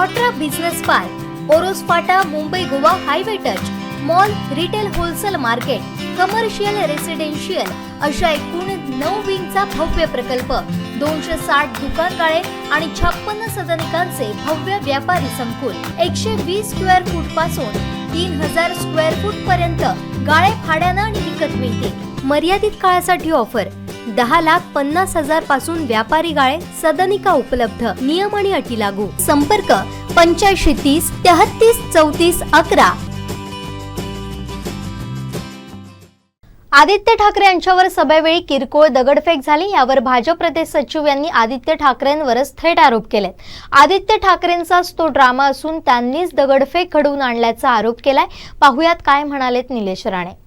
ऑट्रा business park, Oros फाटा, Mumbai Goa highway touch, mall, retail wholesale market, commercial residential अशा एकूण 9 विंगचा भव्य प्रकल्प, 260 दुकानगाळे आणि 56 सदनिकांचे भव्य व्यापारी संकुल, 120 स्क्वेअर फूट पासून 3000 स्क्वेअर फूट पर्यंत गाळे भाड्यानं आणि विकत मिळतील। मर्यादित काळासाठी ऑफर, 10,50,000 पासून व्यापारी गाळे, सदनिका उपलब्ध, नियम आणि अटी लागू। संपर्क 8530 33 34 11। आदित्य ठाकरे यांच्यावर सभेवेळी किरकोळ दगडफेक झाली, यावर भाजप प्रदेश सचिव यांनी आदित्य ठाकरेंवरच थेट आरोप केले। आदित्य ठाकरेंचाच तो ड्रामा असून त्यांनीच दगडफेक घडवून आणल्याचा आरोप केलाय। पाहुयात काय म्हणालेत निलेश राणे।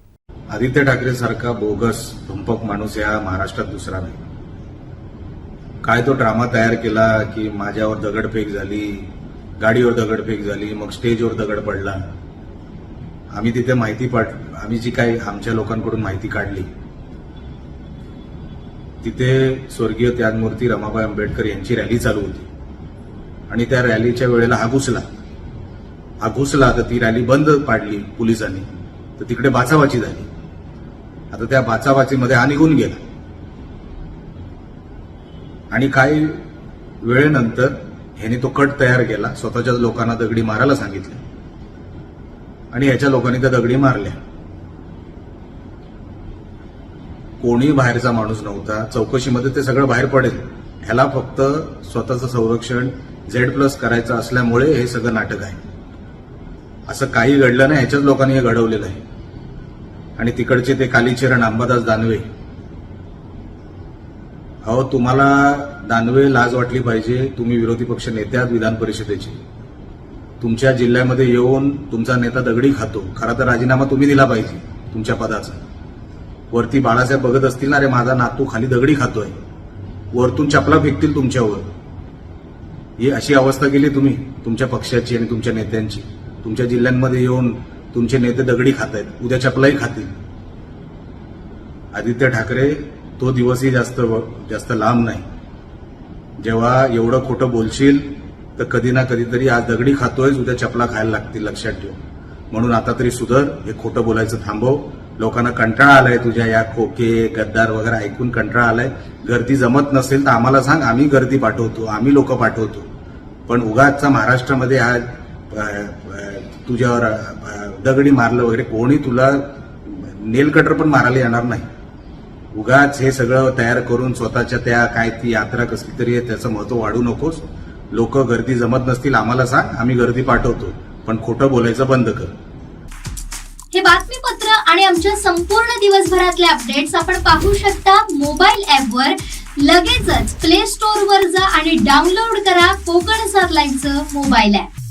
आदित्य ठाकरे सारखा बोगस धुंपक माणूस या महाराष्ट्रात दुसरा नाही। काय तो ड्रामा तयार केला की माझ्यावर दगडफेक झाली, गाडीवर दगडफेक झाली, मग स्टेजवर दगड पडला। आम्ही तिथे आम्ही जी काही आमच्या लोकांकडून माहिती काढली, तिथे स्वर्गीय त्यागमूर्ती रमाबाई आंबेडकर यांची रॅली चालू होती आणि त्या रॅलीच्या वेळेला हा घुसला तर ती रॅली बंद पाडली पोलिसांनी, तर तिकडे बाचाबाची झाली। आता त्या बाचाबाचीमध्ये हा निघून गेला आणि काही वेळेनंतर ह्याने तो कट तयार केला, स्वतःच्याच लोकांना दगडी मारायला सांगितलं आणि ह्याच्या लोकांनी त्या दगडी मारल्या। कोणी बाहेरचा माणूस नव्हता, चौकशीमध्ये ते सगळं बाहेर पडेल। ह्याला फक्त स्वतःचं संरक्षण Z+ करायचं असल्यामुळे हे सगळं नाटक आहे। असं काही घडलं नाही, ह्याच्याच लोकांनी हे घडवलेलं आहे। आणि तिकडचे ते कालीचरण अंबादास दानवे, अहो तुम्हाला दानवे लाज वाटली पाहिजे, तुम्ही विरोधी पक्ष नेते आहात विधान परिषदेचे, तुमच्या जिल्ह्यामध्ये येऊन तुमचा नेता दगडी खातो। खरा तर राजीनामा तुम्ही दिला पाहिजे तुमच्या पदाचा। वरती बाळासाहेब बघत असतील ना, रे माझा नातू खाली दगडी खातोय, वरतून चपला फेकतील तुमच्यावर। ही अशी अवस्था केली तुम्ही तुमच्या पक्षाची आणि तुमच्या नेत्यांची। तुमच्या जिल्ह्यांमध्ये येऊन तुमचे नेते दगडी खात आहेत, उद्या चपलाही खातील। आदित्य ठाकरे, तो दिवसही जास्त लांब नाही जेव्हा एवढं खोटं बोलशील तर कधी ना कधीतरी आज दगडी खातोय, उद्या चपला खायला लागतील, लक्षात ठेव। म्हणून आता तरी सुधर, हे खोटं बोलायचं थांबव। लोकांना कंटाळा आलाय तुझ्या या खोके गद्दार वगैरे ऐकून कंटाळा आलाय। गर्दी जमत नसेल तर आम्हाला सांग, आम्ही गर्दी पाठवतो, आम्ही लोक पाठवतो। पण उगाचचा महाराष्ट्रामध्ये आज तुझ्यावर दगडी मारलं वगैरे, कोणी तुला नेल कटर पण मारायला येणार नाही। उगाच हे सगळं तयार करून स्वतःच्या त्या काय ती यात्रा कसली तरी आहे त्याचं महत्व वाढू नकोस। लोक गर्दी जमत नसतील आम्हाला सांग, आम्ही गर्दी पाठवतो, पण खोटं बोलायचं बंद कर। हे बातमीपत्र आणि आमच्या संपूर्ण दिवसभरातले अपडेट्स आपण पाहू शकता मोबाईल ॲपवर। लगेचच प्ले स्टोअर वर जा आणि डाउनलोड करा कोकण 7 लाईव्हचं मोबाईल ॲप।